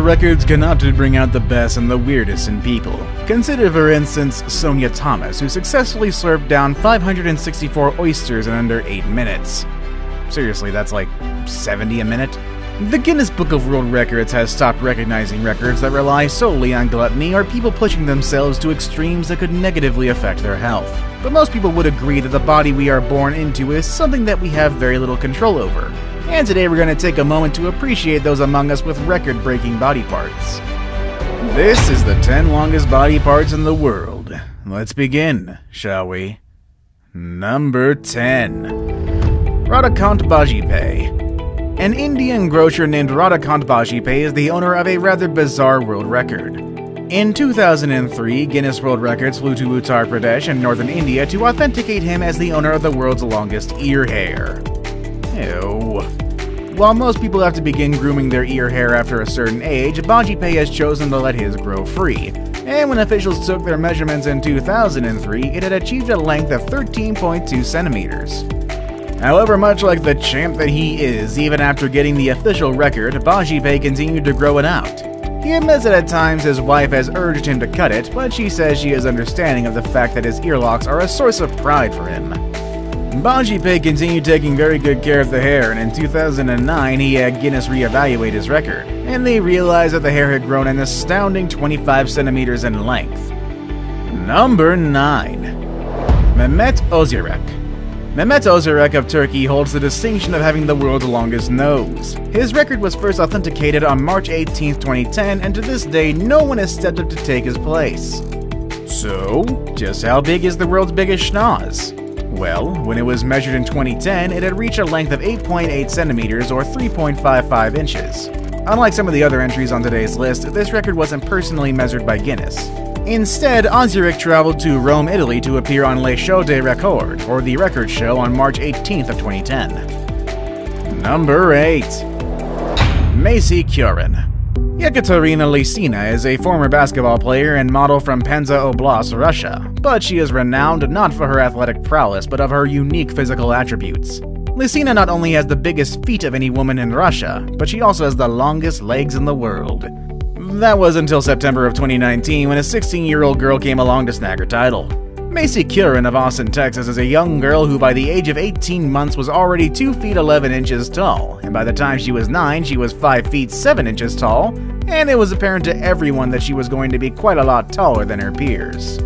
world records can often bring out the best and the weirdest in people. Consider for instance Sonia Thomas, who successfully slurped down 564 oysters in under 8 minutes. Seriously, that's like 70 a minute? The Guinness Book of World Records has stopped recognizing records that rely solely on gluttony or people pushing themselves to extremes that could negatively affect their health. But most people would agree that the body we are born into is something that we have very little control over. And today we're going to take a moment to appreciate those among us with record-breaking body parts. This is the 10 longest body parts in the world. Let's begin, shall we? Number 10. Radhakant Bajpayee. An Indian grocer named Radhakant Bajpayee is the owner of a rather bizarre world record. In 2003, Guinness World Records flew to Uttar Pradesh in northern India to authenticate him as the owner of the world's longest ear hair. Ew. While most people have to begin grooming their ear hair after a certain age, Bajpayee has chosen to let his grow free. And when officials took their measurements in 2003, it had achieved a length of 13.2 centimeters. However, much like the champ that he is, even after getting the official record, Bajpayee continued to grow it out. He admits that at times his wife has urged him to cut it, but she says she is understanding of the fact that his earlocks are a source of pride for him. Bajpayee continued taking very good care of the hair, and in 2009 he had Guinness reevaluate his record, and they realized that the hair had grown an astounding 25 centimeters in length. Number 9. Mehmet Özürek. Mehmet Özürek of Turkey holds the distinction of having the world's longest nose. His record was first authenticated on March 18, 2010, and to this day, no one has stepped up to take his place. So, just how big is the world's biggest schnoz? Well, when it was measured in 2010, it had reached a length of 8.8 centimeters or 3.55 inches. Unlike some of the other entries on today's list, this record wasn't personally measured by Guinness. Instead, Özürek traveled to Rome, Italy to appear on Les Shows des Records, or The Record Show, on March 18th of 2010. Number 8. Macy Kurin. Yekaterina Lysina is a former basketball player and model from Penza Oblast, Russia, but she is renowned not for her athletic prowess, but of her unique physical attributes. Lysina not only has the biggest feet of any woman in Russia, but she also has the longest legs in the world. That was until September of 2019 when a 16-year-old girl came along to snag her title. Macy Kurin of Austin, Texas is a young girl who by the age of 18 months was already 2 feet 11 inches tall, and by the time she was 9 she was 5 feet 7 inches tall, and it was apparent to everyone that she was going to be quite a lot taller than her peers.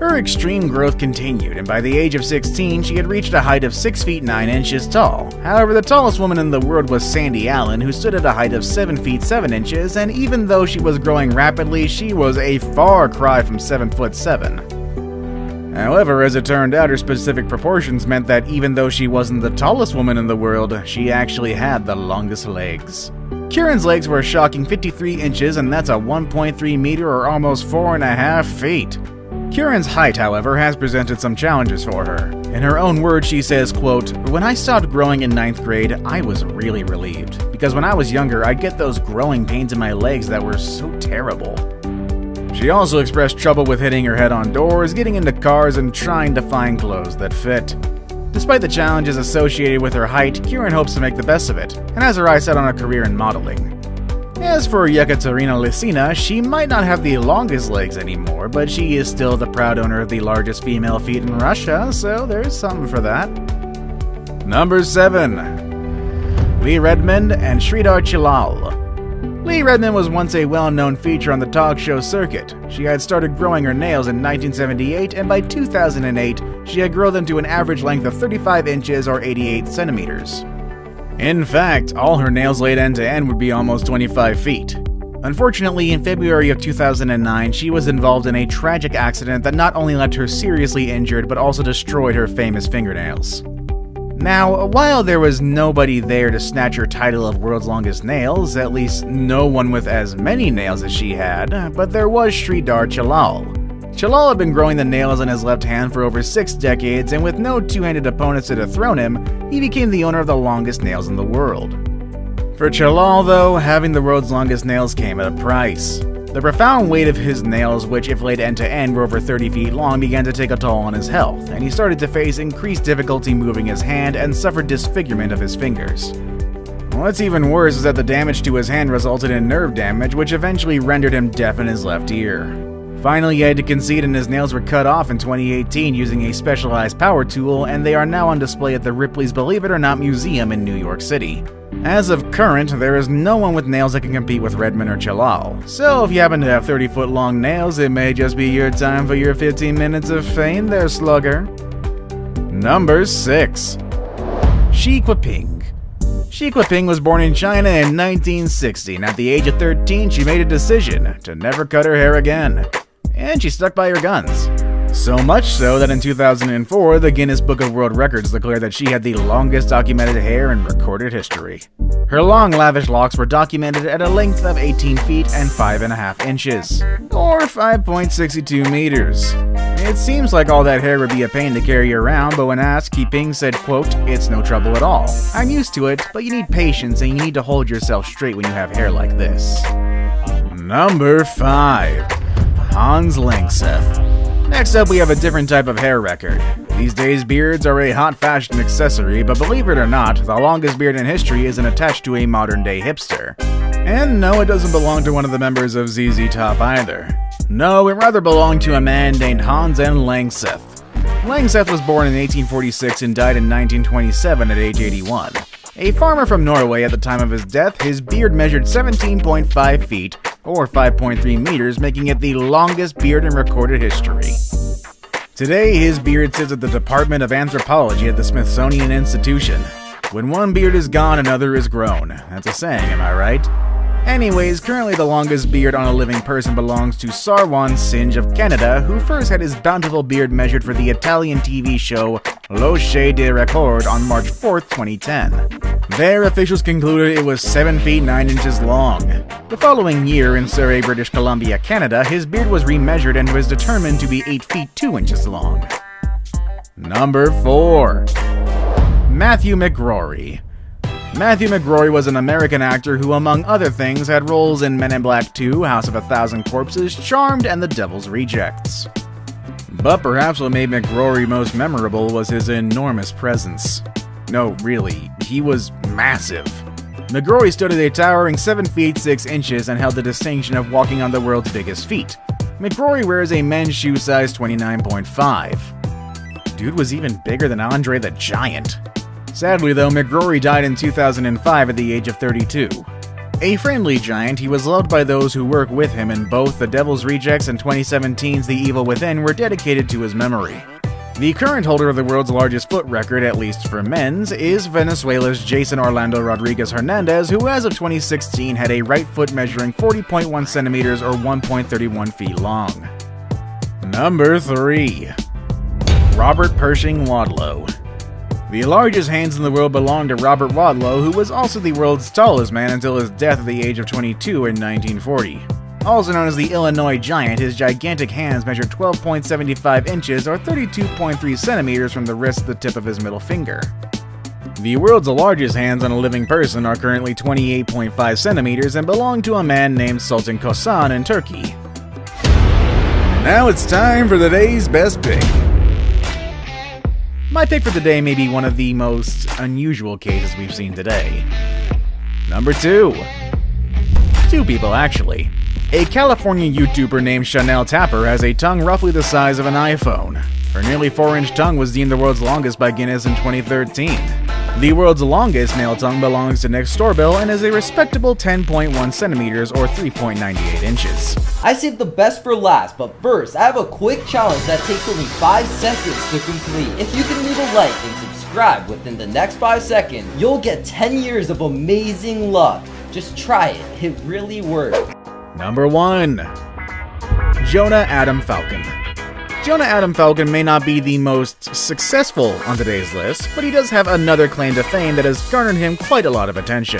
Her extreme growth continued, and by the age of 16 she had reached a height of 6 feet 9 inches tall. However, the tallest woman in the world was Sandy Allen, who stood at a height of 7 feet 7 inches, and even though she was growing rapidly, she was a far cry from 7 foot 7. However, as it turned out, her specific proportions meant that even though she wasn't the tallest woman in the world, she actually had the longest legs. Kurin's legs were a shocking 53 inches, and that's a 1.3 meter or almost 4.5 feet. Kurin's height, however, has presented some challenges for her. In her own words, she says, quote, "When I stopped growing in 9th grade, I was really relieved, because when I was younger, I'd get those growing pains in my legs that were so terrible." She also expressed trouble with hitting her head on doors, getting into cars, and trying to find clothes that fit. Despite the challenges associated with her height, Kurin hopes to make the best of it, and has her eyes set on a career in modeling. As for Yekaterina Lysina, she might not have the longest legs anymore, but she is still the proud owner of the largest female feet in Russia, so there's something for that. Number 7. Lee Redmond and Sridhar Chillal. Lee Redmond was once a well-known feature on the talk show circuit. She had started growing her nails in 1978, and by 2008, she had grown them to an average length of 35 inches or 88 centimeters. In fact, all her nails laid end to end would be almost 25 feet. Unfortunately, in February of 2009, she was involved in a tragic accident that not only left her seriously injured, but also destroyed her famous fingernails. Now, while there was nobody there to snatch her title of world's longest nails, at least no one with as many nails as she had, but there was Sridhar Chillal. Chillal had been growing the nails on his left hand for over 6 decades, and with no two-handed opponents to dethrone him, he became the owner of the longest nails in the world. For Chillal, though, having the world's longest nails came at a price. The profound weight of his nails, which if laid end to end were over 30 feet long, began to take a toll on his health, and he started to face increased difficulty moving his hand and suffered disfigurement of his fingers. What's even worse is that the damage to his hand resulted in nerve damage, which eventually rendered him deaf in his left ear. Finally, he had to concede and his nails were cut off in 2018 using a specialized power tool, and they are now on display at the Ripley's Believe It or Not Museum in New York City. As of current, there is no one with nails that can compete with Redman or Chalal, so if you happen to have 30-foot long nails, it may just be your time for your 15 minutes of fame there, slugger. Number 6. Xi Jinping. Xi Jinping was born in China in 1960, and at the age of 13, she made a decision to never cut her hair again. And she stuck by her guns. So much so that in 2004, the Guinness Book of World Records declared that she had the longest documented hair in recorded history. Her long, lavish locks were documented at a length of 18 feet and 5.5 inches, or 5.62 meters. It seems like all that hair would be a pain to carry around, but when asked, Jinping said, quote, "It's no trouble at all. I'm used to it, but you need patience and you need to hold yourself straight when you have hair like this." Number 5. Hans Langseth. Next up, we have a different type of hair record. These days, beards are a hot fashion accessory, but believe it or not, the longest beard in history isn't attached to a modern-day hipster. And no, it doesn't belong to one of the members of ZZ Top either. No, it rather belonged to a man named Hans N. Langseth. Langseth was born in 1846 and died in 1927 at age 81. A farmer from Norway at the time of his death, his beard measured 17.5 feet, or 5.3 meters, making it the longest beard in recorded history. Today, his beard sits at the Department of Anthropology at the Smithsonian Institution. When one beard is gone, another is grown. That's a saying, am I right? Anyways, currently the longest beard on a living person belongs to Sarwan Singe of Canada, who first had his bountiful beard measured for the Italian TV show L'Oche de Record on March 4th, 2010. There, officials concluded it was 7 feet 9 inches long. The following year, in Surrey, British Columbia, Canada, his beard was remeasured and was determined to be 8 feet 2 inches long. Number 4. Matthew McRory. Matthew McRory was an American actor who, among other things, had roles in Men in Black 2, House of a Thousand Corpses, Charmed, and The Devil's Rejects. But perhaps what made McRory most memorable was his enormous presence. No, really, he was massive. McRory stood at a towering 7 feet 6 inches and held the distinction of walking on the world's biggest feet. McRory wears a men's shoe size 29.5. Dude was even bigger than Andre the Giant. Sadly though, McRory died in 2005 at the age of 32. A friendly giant, he was loved by those who work with him, and both The Devil's Rejects and 2017's The Evil Within were dedicated to his memory. The current holder of the world's largest foot record, at least for men's, is Venezuela's Jason Orlando Rodriguez Hernandez, who as of 2016 had a right foot measuring 40.1 centimeters or 1.31 feet long. Number 3. Robert Pershing Wadlow. The largest hands in the world belong to Robert Wadlow, who was also the world's tallest man until his death at the age of 22 in 1940. Also known as the Illinois Giant, his gigantic hands measured 12.75 inches or 32.3 centimeters from the wrist to the tip of his middle finger. The world's largest hands on a living person are currently 28.5 centimeters and belong to a man named Sultan Kosan in Turkey. Now it's time for the day's best pick. My pick for the day may be one of the most unusual cases we've seen today. Number 2. Two people, actually. A California YouTuber named Chanel Tapper has a tongue roughly the size of an iPhone. Her nearly 4-inch tongue was deemed the world's longest by Guinness in 2013. The world's longest male tongue belongs to Nick Storbill and is a respectable 10.1 centimeters or 3.98 inches. I saved the best for last, but first, I have a quick challenge that takes only 5 seconds to complete. If you can leave a like and subscribe within the next 5 seconds, you'll get 10 years of amazing luck. Just try it, it really works. Number 1. Jonah Adam Falcon. Jonah Adam Falcon may not be the most successful on today's list, but he does have another claim to fame that has garnered him quite a lot of attention.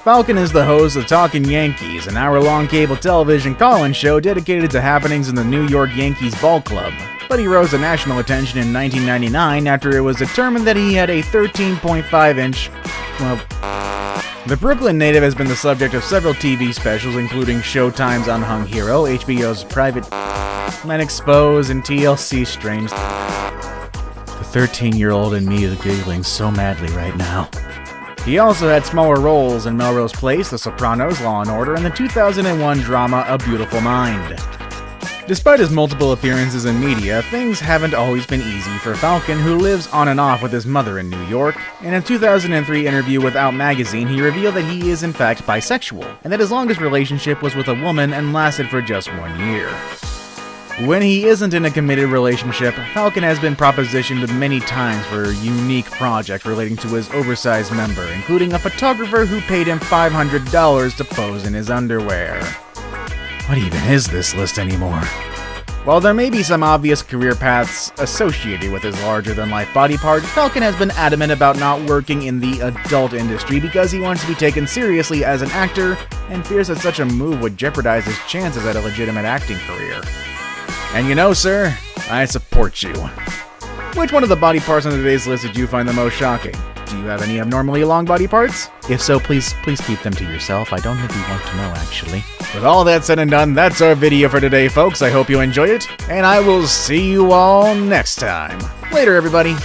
Falcon is the host of Talkin' Yankees, an hour-long cable television call-in show dedicated to happenings in the New York Yankees ball club. But he rose to national attention in 1999 after it was determined that he had a 13.5-inch, the Brooklyn native has been the subject of several TV specials, including Showtime's Unhung Hero, HBO's Private Men Exposed, and TLC's Strange. The 13-year-old in me is giggling so madly right now. He also had smaller roles in Melrose Place, The Sopranos, Law & Order, and the 2001 drama A Beautiful Mind. Despite his multiple appearances in media, things haven't always been easy for Falcon, who lives on and off with his mother in New York. In a 2003 interview with Out magazine, he revealed that he is in fact bisexual, and that his longest relationship was with a woman and lasted for just 1 year. When he isn't in a committed relationship, Falcon has been propositioned many times for unique projects relating to his oversized member, including a photographer who paid him $500 to pose in his underwear. What even is this list anymore? While there may be some obvious career paths associated with his larger-than-life body part, Falcon has been adamant about not working in the adult industry because he wants to be taken seriously as an actor and fears that such a move would jeopardize his chances at a legitimate acting career. And you know, sir, I support you. Which one of the body parts on today's list did you find the most shocking? Do you have any abnormally long body parts? If so, please keep them to yourself. I don't think we want to know, actually. With all that said and done, that's our video for today, folks. I hope you enjoyed it, and I will see you all next time. Later, everybody.